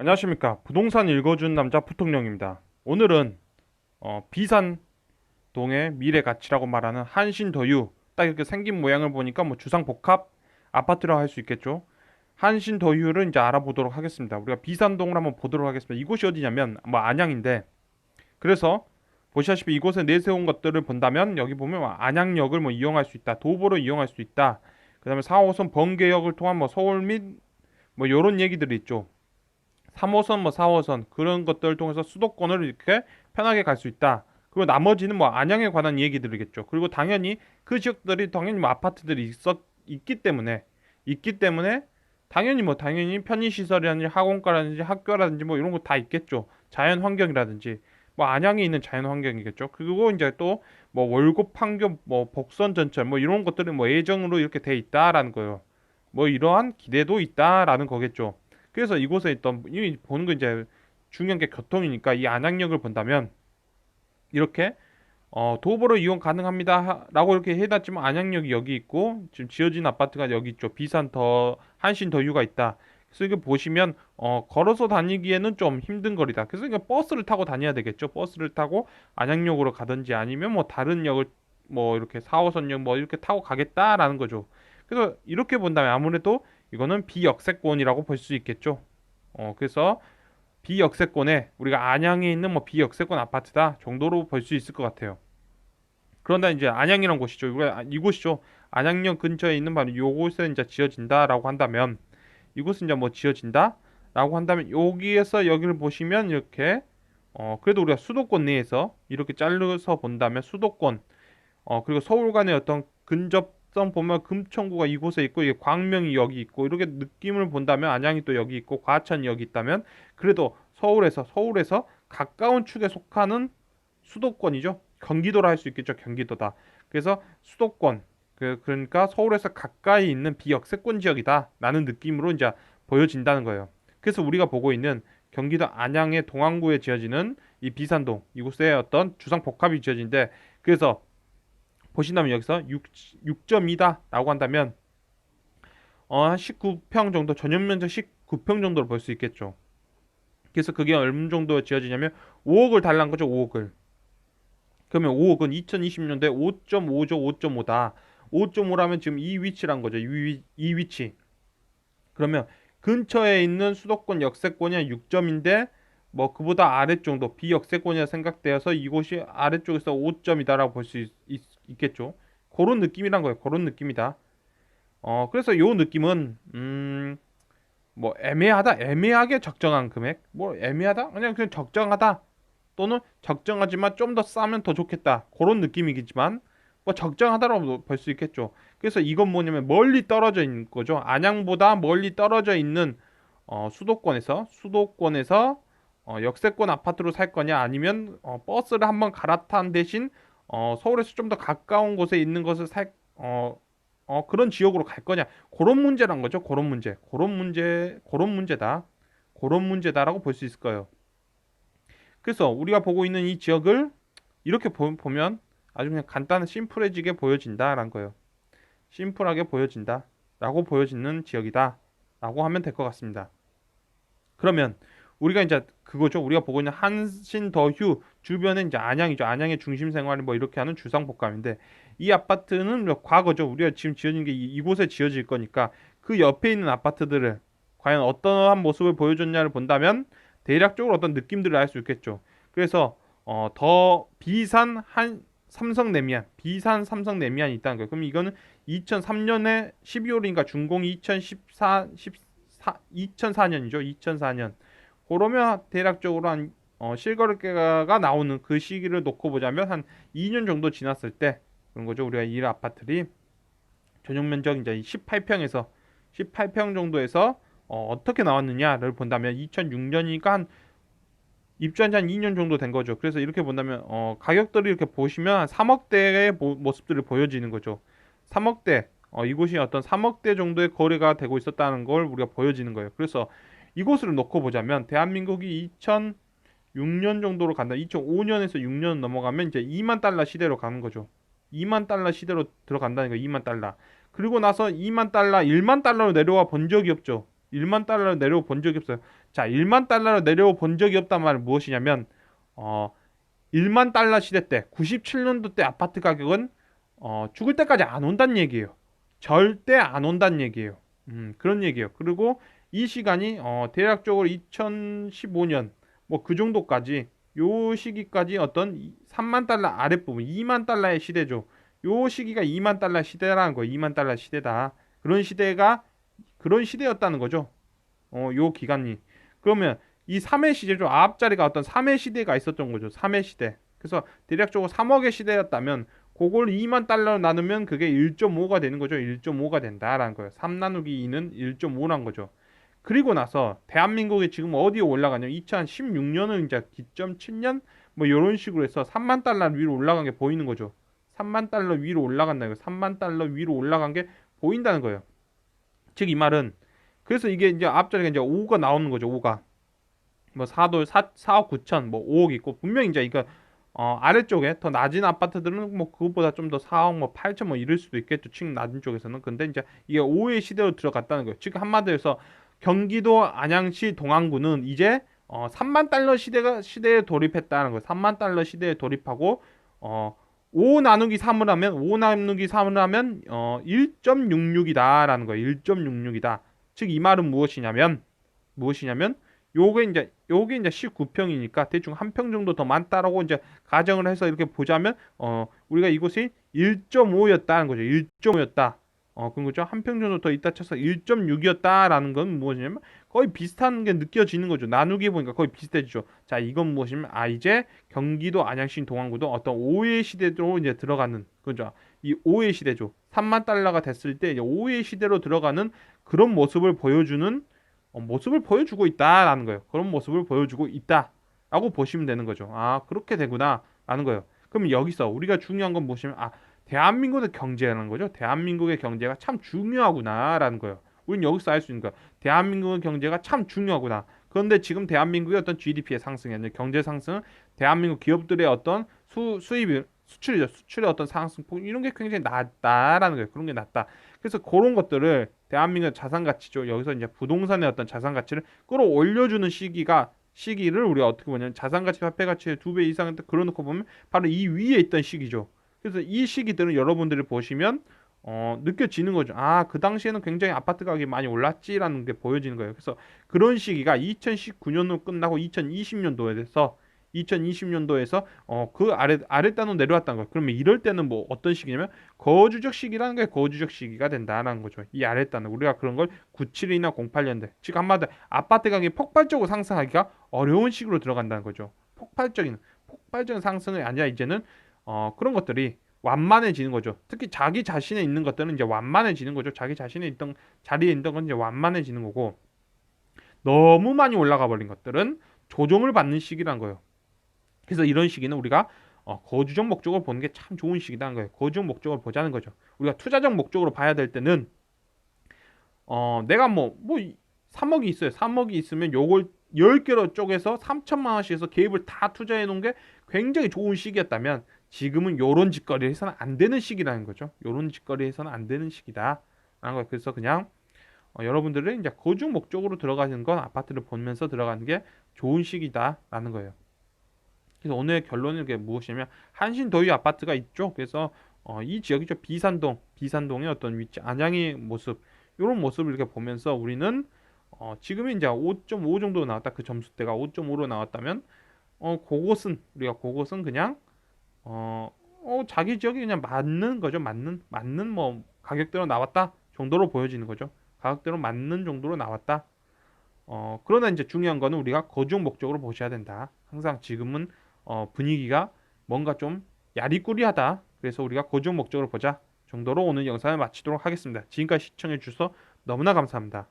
안녕하십니까. 부동산 읽어준 남자 부통령입니다. 오늘은 비산동의 미래 가치라고 말하는 한신더유, 딱 이렇게 생긴 모양을 보니까 뭐 주상복합 아파트라고 할 수 있겠죠. 한신더유를 이제 알아보도록 하겠습니다. 우리가 비산동을 한번 보도록 하겠습니다. 이곳이 어디냐면 뭐 안양인데, 그래서 보시다시피 이곳에 내세운 것들을 본다면 여기 보면 뭐 안양역을 뭐 이용할 수 있다, 도보로 이용할 수 있다, 그다음에 4호선 번개역을 통한 뭐 서울 및 뭐 요런 얘기들이 있죠. 3호선, 뭐 4호선 그런 것들을 통해서 수도권을 이렇게 편하게 갈 수 있다. 그리고 나머지는 뭐 안양에 관한 얘기들이겠죠. 그리고 당연히 그 지역들이 당연히 뭐 아파트들이 있기 때문에 당연히 편의 시설이라든지 학원가라든지 학교라든지 뭐 이런 거 다 있겠죠. 자연 환경이라든지 뭐 안양에 있는 자연 환경이겠죠. 그리고 이제 또 뭐 월곡, 판교, 뭐 복선 전철 뭐 이런 것들이 뭐 예정으로 이렇게 돼 있다라는 거예요. 뭐 이러한 기대도 있다라는 거겠죠. 그래서 이곳에 있던 이 보는 거 이제 중요한 게 교통이니까 이 안양역을 본다면 이렇게 도보로 이용 가능합니다라고 이렇게 해놨지만 안양역이 여기 있고 지금 지어진 아파트가 여기 있죠. 비산 더 한신 더유가 있다. 그래서 이거 보시면 걸어서 다니기에는 좀 힘든 거리다. 그래서 이거 버스를 타고 다녀야 되겠죠. 버스를 타고 안양역으로 가든지 아니면 뭐 다른 역을 뭐 이렇게 4호선역 뭐 이렇게 타고 가겠다라는 거죠. 그래서 이렇게 본다면 아무래도 이거는 비역세권이라고 볼 수 있겠죠. 그래서 비역세권에 우리가 안양에 있는 뭐 비역세권 아파트다 정도로 볼 수 있을 것 같아요. 그런데 이제 안양이란 곳이죠. 이곳이죠. 안양역 근처에 있는 바로 요곳에 이제 지어진다라고 한다면 이곳은 이제 뭐 지어진다라고 한다면 여기에서 여기를 보시면 이렇게 그래도 우리가 수도권 내에서 이렇게 잘라서 본다면 수도권 그리고 서울 간의 어떤 근접성 보면 금천구가 이곳에 있고 이게 광명이 여기 있고 이렇게 느낌을 본다면 안양이 또 여기 있고 과천이 여기 있다면 그래도 서울에서 가까운 축에 속하는 수도권이죠. 경기도라 할 수 있겠죠. 경기도다. 그래서 수도권 그러니까 서울에서 가까이 있는 비역세권 지역이다라는 느낌으로 이제 보여진다는 거예요. 그래서 우리가 보고 있는 경기도 안양의 동안구에 지어지는 이 비산동 이곳에 어떤 주상복합이 지어진데 그래서 보신다면 여기서 6.2다라고 한다면 한 19평 정도 전용 면적 19평 정도로 볼 수 있겠죠. 그래서 그게 얼마 정도 지어지냐면 5억을 달란 거죠. 5억을. 그러면 5억은 2020년도에 5.5죠. 5.5다. 5.5라면 지금 이 위치란 거죠. 이 위치. 그러면 근처에 있는 수도권 역세권이 6점인데 뭐 그보다 아래 정도 비역세권이라 생각되어서 이곳이 아래쪽에서 5점이다라고 볼 수 있겠죠. 그런 느낌이란 거예요. 그런 느낌이다. 그래서 요 느낌은 뭐 애매하게 적정한 금액, 뭐 애매하다, 그냥 적정하다 또는 적정하지만 좀 더 싸면 더 좋겠다 그런 느낌이겠지만 뭐 적정하다라고 볼 수 있겠죠. 그래서 이건 뭐냐면 멀리 떨어져 있는 거죠. 안양보다 멀리 떨어져 있는 수도권에서 역세권 아파트로 살 거냐 아니면 버스를 한번 갈아탄 대신 서울에서 좀 더 가까운 곳에 있는 것을 그런 지역으로 갈 거냐 그런 문제란 거죠. 그런 문제다. 그런 문제다라고 볼 수 있을 거예요. 그래서 우리가 보고 있는 이 지역을 이렇게 보면 아주 그냥 간단한 심플해지게 보여진다라는 거예요. 심플하게 보여진다라고 보여지는 지역이다라고 하면 될 것 같습니다. 그러면 우리가 이제 그거죠. 우리가 보고 있는 한신더휴 주변에 이제 안양이죠. 안양의 중심 생활을 뭐 이렇게 하는 주상복합인데 이 아파트는 뭐 과거죠. 우리가 지금 지어진 게 이곳에 지어질 거니까 그 옆에 있는 아파트들을 과연 어떠한 모습을 보여줬냐를 본다면 대략적으로 어떤 느낌들을 알 수 있겠죠. 그래서 더 비산 삼성 내미안이 있다는 거예요. 그럼 이거는 2003년에 12월인가 준공이 2004년이죠. 2004년. 그러면 대략적으로 한 실거래가가 나오는 그 시기를 놓고 보자면 한 2년 정도 지났을 때 그런 거죠. 우리가 이 아파트들이 전용 면적 이제 18평 정도에서 어떻게 나왔느냐를 본다면 2006년이니까 한 입주한 지 한 2년 정도 된 거죠. 그래서 이렇게 본다면 가격들을 이렇게 보시면 한 3억대의 모습들을 보여지는 거죠. 3억대 이곳이 어떤 3억대 정도의 거래가 되고 있었다는 걸 우리가 보여지는 거예요. 그래서 이곳을 놓고 보자면 대한민국이 2006년 정도로 간다. 2005년에서 6년 넘어가면 이제 2만 달러 시대로 가는 거죠. 2만 달러 시대로 들어간다는 거 2만 달러. 그리고 나서 2만 달러, 1만 달러로 내려와 본 적이 없죠. 1만 달러로 내려와 본 적이 없어요. 자, 1만 달러로 내려와 본 적이 없단 말은 무엇이냐면 1만 달러 시대 때 97년도 때 아파트 가격은 죽을 때까지 안 온다는 얘기예요. 절대 안 온다는 얘기예요. 그런 얘기예요. 그리고 이 시간이 대략적으로 2015년 뭐 그 정도까지 요 시기까지 어떤 3만 달러 아랫부분 2만 달러의 시대죠. 요 시기가 2만 달러 시대라는 거예요. 2만 달러 시대다. 그런 시대였다는 거죠. 요 기간이. 그러면 이 3회 시대죠. 앞자리가 어떤 3회 시대가 있었던 거죠. 3회 시대. 그래서 대략적으로 3억의 시대였다면 그걸 2만 달러로 나누면 그게 1.5가 되는 거죠. 1.5가 된다라는 거예요. 3 나누기 2는 1.5란 거죠. 그리고 나서 대한민국이 지금 어디에 올라가냐면 2016년은 이제 기점 7년 뭐 이런 식으로 해서 3만 달러 위로 올라간 게 보이는 거죠. 3만 달러 위로 올라간다는 거예요. 3만 달러 위로 올라간 게 보인다는 거예요. 즉 이 말은 그래서 이게 이제 앞자리가 이제 5가 나오는 거죠. 5가 뭐 4억 9천 뭐 5억 있고 분명히 이제 이거 아래쪽에 더 낮은 아파트들은 뭐 그것보다 좀 더 4억 뭐 8천 뭐 이럴 수도 있겠죠. 층 낮은 쪽에서는. 근데 이제 이게 5의 시대로 들어갔다는 거예요. 즉 한마디로 해서 경기도 안양시 동안구는 이제 3만 달러 시대에 돌입했다는 거예요. 3만 달러 시대에 돌입하고 5 나누기 3을 하면 5 나누기 3을 하면 1.66이다라는 거예요. 1.66이다. 즉 이 말은 무엇이냐면 요게 이제 19평이니까 대충 한 평 정도 더 많다라고 이제 가정을 해서 이렇게 보자면 우리가 이곳이 1.5였다는 거죠. 1.5였다. 그런 거죠. 한 평 정도 더 있다 쳐서 1.6이었다라는 건 무엇이냐면 거의 비슷한 게 느껴지는 거죠. 나누기 보니까 거의 비슷해지죠. 자, 이건 무엇이냐면 이제 경기도 안양시 동안구도 어떤 5의 시대로 이제 들어가는 거죠. 이 5의 시대죠. 3만 달러가 됐을 때 이제 5의 시대로 들어가는 그런 모습을 보여주는 모습을 보여주고 있다라는 거예요. 그런 모습을 보여주고 있다라고 보시면 되는 거죠. 그렇게 되구나라는 거예요. 그럼 여기서 우리가 중요한 건 무엇이냐면 대한민국의 경제라는 거죠. 대한민국의 경제가 참 중요하구나라는 거예요. 우리는 여기서 알 수 있는 거예요. 대한민국의 경제가 참 중요하구나. 그런데 지금 대한민국의 어떤 GDP의 상승이 아니라 경제 상승은 대한민국 기업들의 어떤 수입 수출이죠. 수출의 어떤 상승폭 이런 게 굉장히 낮다라는 거예요. 그런 게 낮다. 그래서 그런 것들을 대한민국의 자산 가치죠. 여기서 이제 부동산의 어떤 자산 가치를 끌어올려주는 시기를 우리가 어떻게 보냐면 자산 가치, 화폐 가치의 2배 이상 그려놓고 보면 바로 이 위에 있던 시기죠. 그래서 이 시기들은 여러분들이 보시면 느껴지는 거죠. 그 당시에는 굉장히 아파트 가격이 많이 올랐지라는 게 보여지는 거예요. 그래서 그런 시기가 2019년으로 끝나고 2020년도에서 그 아랫단으로 내려왔다는 거예요. 그러면 이럴 때는 뭐 어떤 시기냐면 거주적 시기라는 게 거주적 시기가 된다는 거죠. 이 아랫단은 우리가 그런 걸 97이나 08년대 즉 한마디로 아파트 가격이 폭발적으로 상승하기가 어려운 시기로 들어간다는 거죠. 폭발적인 상승이 아니라 이제는 그런 것들이 완만해지는 거죠. 특히 자기 자신에 있는 것들은 이제 완만해지는 거죠. 자기 자신에 있던 자리에 있던 건 이제 완만해지는 거고 너무 많이 올라가 버린 것들은 조정을 받는 시기란 거예요. 그래서 이런 시기는 우리가 거주적 목적을 보는 게 참 좋은 시기다는 거예요. 거주적 목적을 보자는 거죠. 우리가 투자적 목적으로 봐야 될 때는 내가 뭐 3억이 있어요. 3억이 있으면 요걸 10개로 쪼개서 3천만 원씩 해서 개입을 다 투자해 놓은 게 굉장히 좋은 시기였다면 지금은 요런 짓거리 해서는 안 되는 시기라는 거죠. 요런 짓거리 해서는 안 되는 시기다. 라는 거예요. 그래서 그냥 여러분들은 이제 거주 목적으로 들어가는 건 아파트를 보면서 들어가는 게 좋은 시기다라는 거예요. 그래서 오늘 결론은 무엇이냐면 한신도유 아파트가 있죠. 그래서 이 지역이죠. 비산동의 어떤 위치, 안양의 모습, 이런 모습을 이렇게 보면서 우리는 지금이 이제 5.5 정도 나왔다. 그 점수대가 5.5로 나왔다면 그것은 그냥 자기 지역이 그냥 맞는 거죠. 맞는 뭐 가격대로 나왔다 정도로 보여지는 거죠. 가격대로 맞는 정도로 나왔다. 그러나 이제 중요한 거는 우리가 거주 목적으로 보셔야 된다. 항상 지금은 분위기가 뭔가 좀 야리꾸리하다. 그래서 우리가 거주 목적으로 보자 정도로 오늘 영상을 마치도록 하겠습니다. 지금까지 시청해 주셔서 너무나 감사합니다.